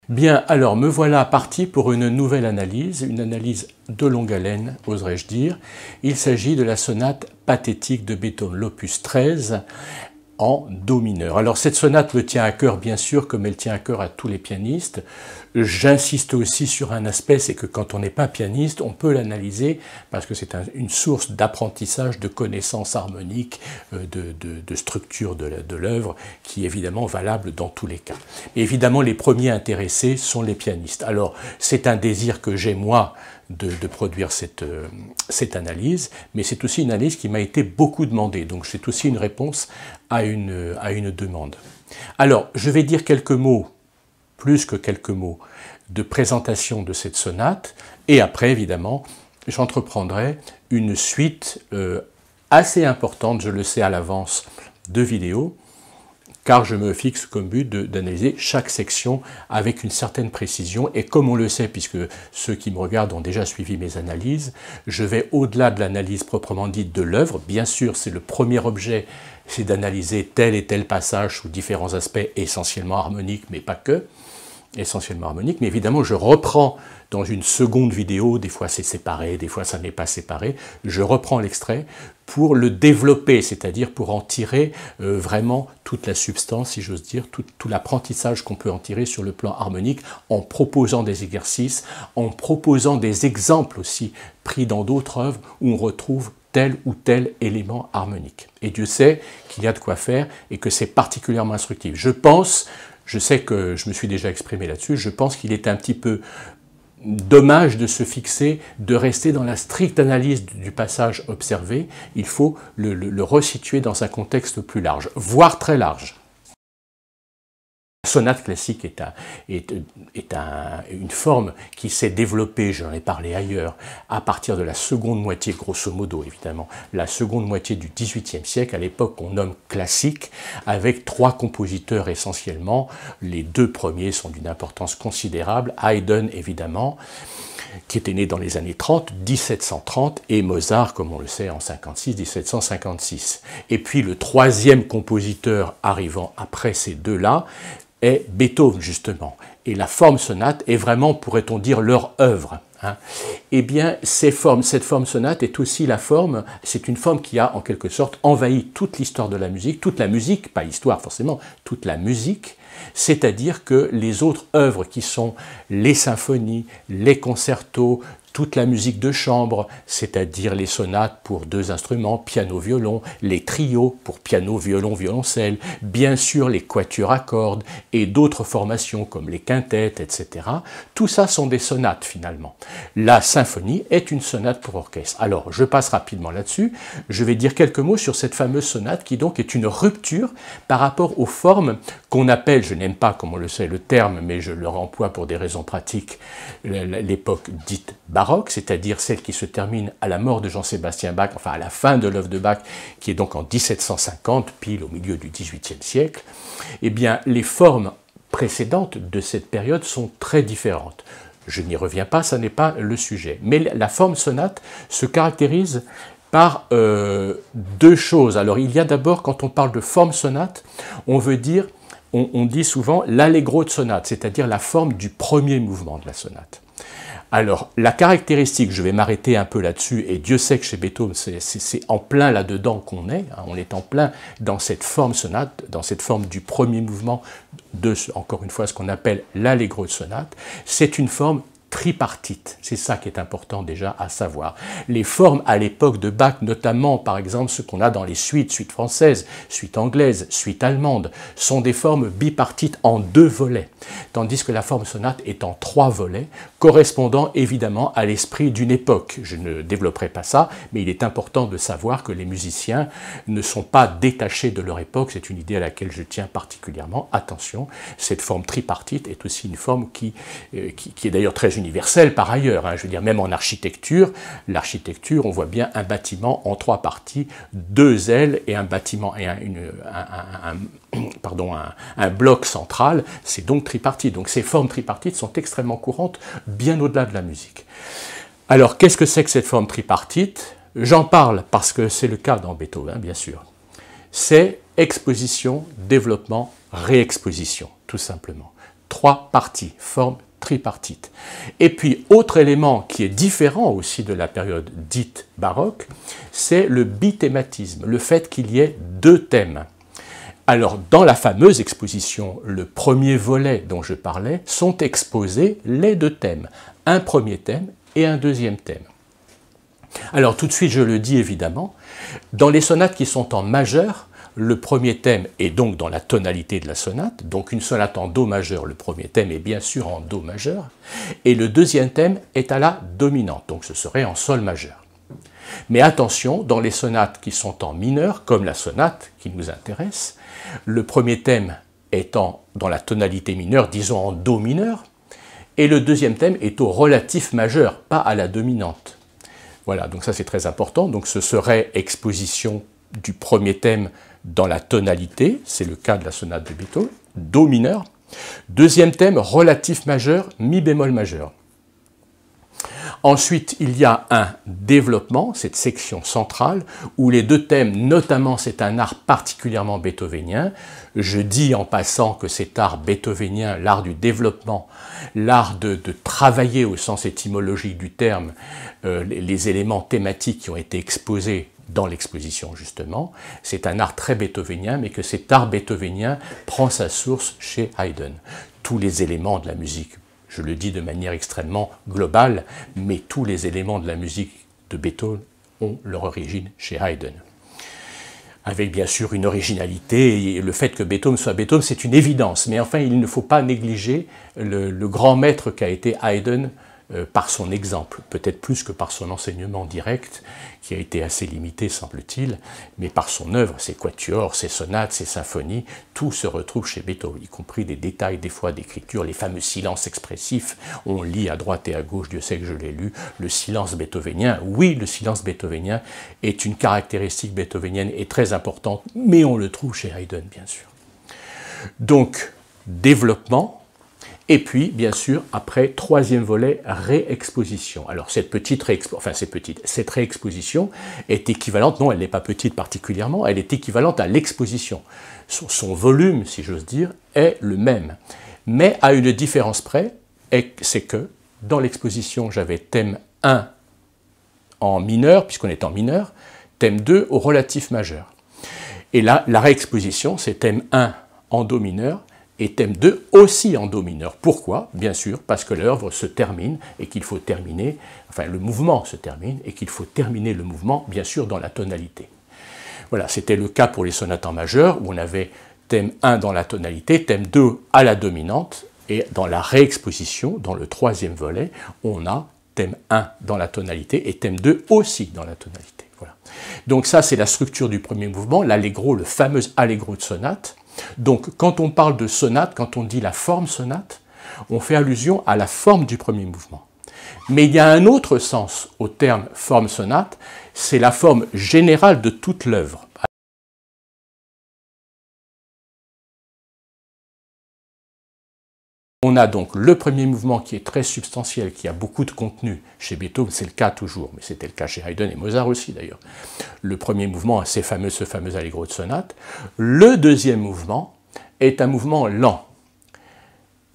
Bien, alors me voilà parti pour une nouvelle analyse, une analyse de longue haleine, oserais-je dire. Il s'agit de la sonate pathétique de Beethoven, l'opus 13, en do mineur. Alors cette sonate me tient à cœur bien sûr, comme elle tient à cœur à tous les pianistes. J'insiste aussi sur un aspect, c'est que quand on n'est pas pianiste, on peut l'analyser parce que c'est une source d'apprentissage, de connaissances harmoniques, de structure de l'œuvre qui est évidemment valable dans tous les cas. Et évidemment, les premiers intéressés sont les pianistes. Alors c'est un désir que j'ai moi de produire cette analyse, mais c'est aussi une analyse qui m'a été beaucoup demandée, donc c'est aussi une réponse à une demande. Alors, je vais dire quelques mots, plus que quelques mots, de présentation de cette sonate, et après, évidemment, j'entreprendrai une suite assez importante, je le sais à l'avance, de vidéos, car je me fixe comme but d'analyser chaque section avec une certaine précision. Et comme on le sait, puisque ceux qui me regardent ont déjà suivi mes analyses, je vais au-delà de l'analyse proprement dite de l'œuvre. Bien sûr, c'est le premier objet, c'est d'analyser tel et tel passage sous différents aspects essentiellement harmoniques, mais pas que, essentiellement harmoniques. Mais évidemment, je reprends dans une seconde vidéo, des fois c'est séparé, des fois ça n'est pas séparé, je reprends l'extrait pour le développer, c'est-à-dire pour en tirer vraiment toute la substance, si j'ose dire, tout l'apprentissage qu'on peut en tirer sur le plan harmonique, en proposant des exercices, en proposant des exemples aussi pris dans d'autres œuvres où on retrouve tel ou tel élément harmonique. Et Dieu sait qu'il y a de quoi faire et que c'est particulièrement instructif. Je sais que je me suis déjà exprimé là-dessus, je pense qu'il est un petit peu dommage de se fixer, de rester dans la stricte analyse du passage observé. Il faut le resituer dans un contexte plus large, voire très large. La sonate classique est une forme qui s'est développée, j'en ai parlé ailleurs, à partir de la seconde moitié, grosso modo évidemment, la seconde moitié du XVIIIe siècle, à l'époque qu'on nomme classique, avec trois compositeurs essentiellement. Les deux premiers sont d'une importance considérable, Haydn évidemment, qui était né dans les années 30, 1730, et Mozart, comme on le sait, en 56, 1756. Et puis le troisième compositeur arrivant après ces deux-là est Beethoven, justement. Et la forme sonate est vraiment, pourrait-on dire, leur œuvre. Eh bien, cette forme sonate est aussi c'est une forme qui a en quelque sorte envahi toute l'histoire de la musique, pas l'histoire forcément, toute la musique, c'est-à-dire que les autres œuvres qui sont les symphonies, les concertos, toute la musique de chambre, c'est-à-dire les sonates pour deux instruments, piano-violon, les trios pour piano, violon, violoncelle, bien sûr les quatuors à cordes et d'autres formations comme les quintettes, etc. Tout ça sont des sonates finalement. La symphonie est une sonate pour orchestre. Alors, je passe rapidement là-dessus. Je vais dire quelques mots sur cette fameuse sonate qui donc est une rupture par rapport aux formes qu'on appelle, je n'aime pas, comme on le sait, le terme, mais je le emploie pour des raisons pratiques, l'époque dite baroque, c'est-à-dire celle qui se termine à la mort de Jean-Sébastien Bach, enfin à la fin de l'œuvre de Bach, qui est donc en 1750, pile au milieu du XVIIIe siècle. Eh bien, les formes précédentes de cette période sont très différentes. Je n'y reviens pas, ça n'est pas le sujet. Mais la forme sonate se caractérise par deux choses. Alors, il y a d'abord, quand on parle de forme sonate, on dit souvent l'allegro de sonate, c'est-à-dire la forme du premier mouvement de la sonate. Alors, la caractéristique, je vais m'arrêter un peu là-dessus, et Dieu sait que chez Beethoven, c'est en plein là-dedans qu'on est, on est en plein dans cette forme sonate, dans cette forme du premier mouvement de, encore une fois, ce qu'on appelle l'allegro de sonate. C'est une forme tripartite, c'est ça qui est important déjà à savoir. Les formes à l'époque de Bach, notamment par exemple ce qu'on a dans les suites françaises, suites anglaises, suites allemandes, sont des formes bipartites en deux volets, tandis que la forme sonate est en trois volets, correspondant évidemment à l'esprit d'une époque. Je ne développerai pas ça, mais il est important de savoir que les musiciens ne sont pas détachés de leur époque, c'est une idée à laquelle je tiens particulièrement. Attention, cette forme tripartite est aussi une forme qui est d'ailleurs très universelle par ailleurs, je veux dire même en architecture, l'architecture on voit bien un bâtiment en trois parties, deux ailes et un bâtiment et un bloc central, c'est donc tripartite. Donc ces formes tripartites sont extrêmement courantes bien au-delà de la musique. Alors qu'est-ce que c'est que cette forme tripartite? J'en parle parce que c'est le cas dans Beethoven, bien sûr. C'est exposition, développement, réexposition, tout simplement. 3 parties, forme tripartite. Et puis, autre élément qui est différent aussi de la période dite baroque, c'est le bithématisme, le fait qu'il y ait 2 thèmes. Alors, dans la fameuse exposition, le premier volet dont je parlais, sont exposés les 2 thèmes, un premier thème et un deuxième thème. Alors, tout de suite, je le dis évidemment, dans les sonates qui sont en majeur, le premier thème est donc dans la tonalité de la sonate, donc une sonate en Do majeur, le premier thème est bien sûr en Do majeur, et le deuxième thème est à la dominante, donc ce serait en Sol majeur. Mais attention, dans les sonates qui sont en mineur, comme la sonate qui nous intéresse, le premier thème étant dans la tonalité mineure, disons en Do mineur, et le deuxième thème est au relatif majeur, pas à la dominante. Voilà, donc ça c'est très important, donc ce serait exposition du premier thème dans la tonalité, c'est le cas de la sonate de Beethoven, Do mineur. Deuxième thème, relatif majeur, Mi bémol majeur. Ensuite, il y a un développement, cette section centrale, où les 2 thèmes, notamment c'est un art particulièrement beethovénien. Je dis en passant que cet art beethovénien, l'art du développement, l'art de travailler au sens étymologique du terme, les éléments thématiques qui ont été exposés dans l'exposition justement, c'est un art très beethovénien, mais que cet art beethovénien prend sa source chez Haydn. Tous les éléments de la musique, je le dis de manière extrêmement globale, mais tous les éléments de la musique de Beethoven ont leur origine chez Haydn. Avec bien sûr une originalité, et le fait que Beethoven soit Beethoven, c'est une évidence, mais enfin il ne faut pas négliger le grand maître qu'a été Haydn par son exemple, peut-être plus que par son enseignement direct, qui a été assez limité, semble-t-il, mais par son œuvre, ses quatuors, ses sonates, ses symphonies, tout se retrouve chez Beethoven, y compris des détails, des fois d'écriture, les fameux silences expressifs, on lit à droite et à gauche, Dieu sait que je l'ai lu, le silence beethovénien, oui, le silence beethovénien est une caractéristique beethovenienne et très importante, mais on le trouve chez Haydn, bien sûr. Donc, développement. Et puis, bien sûr, après, troisième volet, réexposition. Alors, cette réexposition est équivalente, non, elle n'est pas petite particulièrement, elle est équivalente à l'exposition. Son volume, si j'ose dire, est le même. Mais à une différence près, c'est que dans l'exposition, j'avais thème 1 en mineur, puisqu'on est en mineur, thème 2 au relatif majeur. Et là, la réexposition, c'est thème 1 en Do mineur, et thème 2 aussi en Do mineur. Pourquoi? Bien sûr, parce que l'œuvre se termine et qu'il faut terminer, enfin le mouvement se termine et qu'il faut terminer le mouvement, bien sûr, dans la tonalité. Voilà, c'était le cas pour les sonates en majeur, où on avait thème 1 dans la tonalité, thème 2 à la dominante, et dans la réexposition, dans le troisième volet, on a thème 1 dans la tonalité et thème 2 aussi dans la tonalité. Voilà. Donc ça, c'est la structure du premier mouvement, l'allegro, le fameux allegro de sonate. Donc, quand on parle de sonate, quand on dit la forme sonate, on fait allusion à la forme du premier mouvement. Mais il y a un autre sens au terme forme sonate, c'est la forme générale de toute l'œuvre. On a donc le premier mouvement qui est très substantiel, qui a beaucoup de contenu. Chez Beethoven, c'est le cas toujours, mais c'était le cas chez Haydn et Mozart aussi d'ailleurs. Le premier mouvement, c'est ce fameux allegro de sonate. Le deuxième mouvement est un mouvement lent.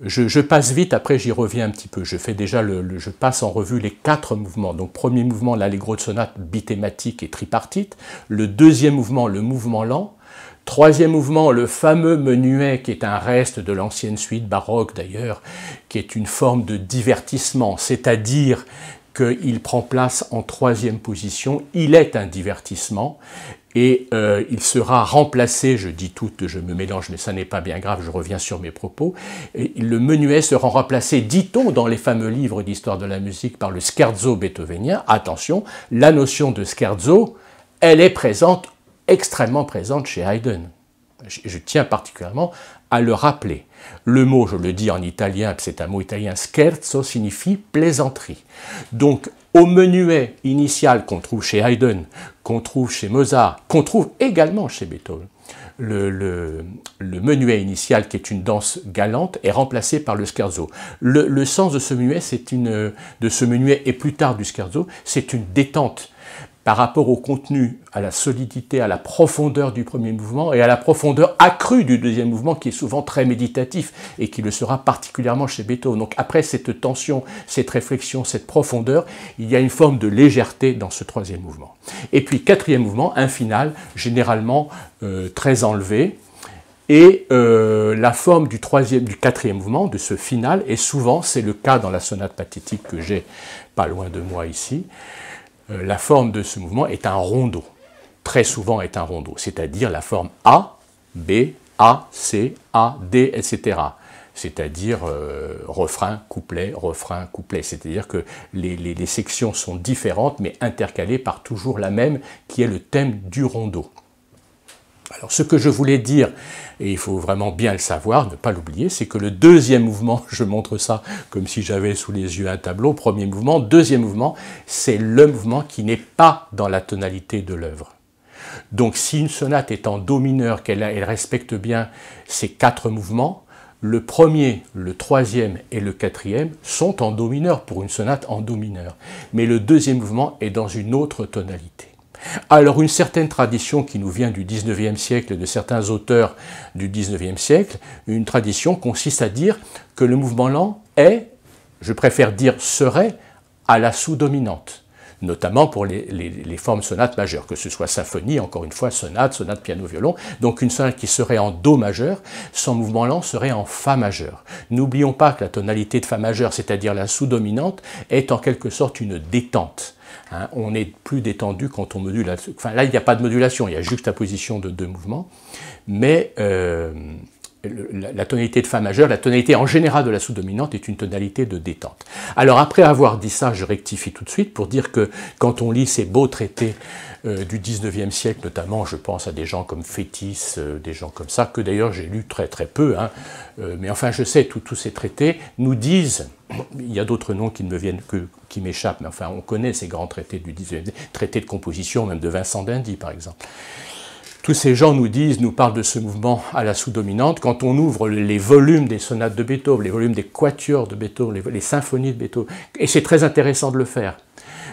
Je passe vite, après j'y reviens un petit peu. Je fais déjà je passe en revue les 4 mouvements. Donc premier mouvement, l'allegro de sonate bithématique et tripartite. Le deuxième mouvement, le mouvement lent. Troisième mouvement, le fameux menuet, qui est un reste de l'ancienne suite baroque d'ailleurs, qui est une forme de divertissement, c'est-à-dire qu'il prend place en troisième position, il est un divertissement, et il sera remplacé, je dis tout, je me mélange, mais ça n'est pas bien grave, je reviens sur mes propos, et le menuet sera remplacé, dit-on dans les fameux livres d'histoire de la musique, par le scherzo beethovenien. Attention, la notion de scherzo, elle est présente, extrêmement présente chez Haydn. Je tiens particulièrement à le rappeler. Le mot, je le dis en italien, c'est un mot italien, scherzo signifie plaisanterie. Donc, au menuet initial qu'on trouve chez Haydn, qu'on trouve chez Mozart, qu'on trouve également chez Beethoven, le menuet initial, qui est une danse galante, est remplacé par le scherzo. Le sens de ce menuet, et plus tard du scherzo, c'est une détente. par rapport au contenu, à la solidité, à la profondeur du premier mouvement et à la profondeur accrue du deuxième mouvement qui est souvent très méditatif et qui le sera particulièrement chez Beethoven. Donc après cette tension, cette réflexion, cette profondeur, il y a une forme de légèreté dans ce troisième mouvement. Et puis quatrième mouvement, un final généralement très enlevé. Et la forme du quatrième mouvement, de ce final, et souvent, c'est le cas dans la sonate pathétique que j'ai pas loin de moi ici, la forme de ce mouvement est un rondo, très souvent est un rondo, c'est-à-dire la forme A, B, A, C, A, D, etc. C'est-à-dire refrain, couplet, c'est-à-dire que les sections sont différentes mais intercalées par toujours la même qui est le thème du rondo. Alors ce que je voulais dire, et il faut vraiment bien le savoir, ne pas l'oublier, c'est que le deuxième mouvement, je montre ça comme si j'avais sous les yeux un tableau, premier mouvement, deuxième mouvement, c'est le mouvement qui n'est pas dans la tonalité de l'œuvre. Donc si une sonate est en do mineur, qu'elle respecte bien ces quatre mouvements, le premier, le troisième et le quatrième sont en do mineur pour une sonate en do mineur. Mais le deuxième mouvement est dans une autre tonalité. Alors une certaine tradition qui nous vient du XIXe siècle, de certains auteurs du XIXe siècle, une tradition consiste à dire que le mouvement lent est, je préfère dire serait, à la sous-dominante, notamment pour les formes sonates majeures, que ce soit symphonie, encore une fois, sonate piano-violon, donc une sonate qui serait en do majeur, son mouvement lent serait en fa majeur. N'oublions pas que la tonalité de fa majeur, c'est-à-dire la sous-dominante, est en quelque sorte une détente. Hein, on est plus détendu quand on module. Enfin, là, il n'y a pas de modulation, il y a juxtaposition de deux mouvements. Mais la tonalité de fa majeur, la tonalité en général de la sous-dominante est une tonalité de détente. Alors, après avoir dit ça, je rectifie tout de suite pour dire que quand on lit ces beaux traités du XIXe siècle, notamment, je pense à des gens comme Fétis, des gens comme ça, que d'ailleurs j'ai lu très très peu, hein, mais enfin je sais, tous ces traités nous disent, il y a d'autres noms qui ne me viennent qui m'échappent, mais enfin on connaît ces grands traités du XIXe, traités de composition, même de Vincent d'Indy par exemple. Tous ces gens nous parlent de ce mouvement à la sous-dominante. Quand on ouvre les volumes des sonates de Beethoven, les volumes des quatuors de Beethoven, les symphonies de Beethoven, et c'est très intéressant de le faire.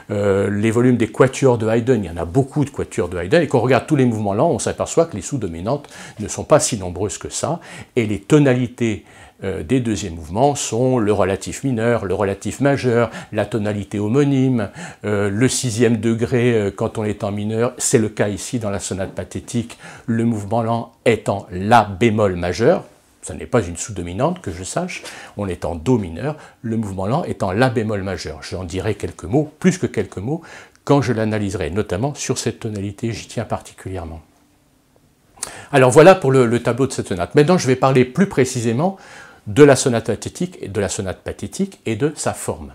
Les volumes des quatuors de Haydn, il y en a beaucoup de quatuors de Haydn, et quand on regarde tous les mouvements lents, on s'aperçoit que les sous-dominantes ne sont pas si nombreuses que ça, et les tonalités des deuxièmes mouvements sont le relatif mineur, le relatif majeur, la tonalité homonyme, le sixième degré quand on est en mineur, c'est le cas ici dans la sonate pathétique, le mouvement lent est en la bémol majeur, ça n'est pas une sous-dominante que je sache, on est en do mineur, le mouvement lent est en la bémol majeur. J'en dirai quelques mots, plus que quelques mots, quand je l'analyserai, notamment sur cette tonalité, j'y tiens particulièrement. Alors voilà pour le tableau de cette sonate. Maintenant je vais parler plus précisément de la sonate pathétique et de sa forme.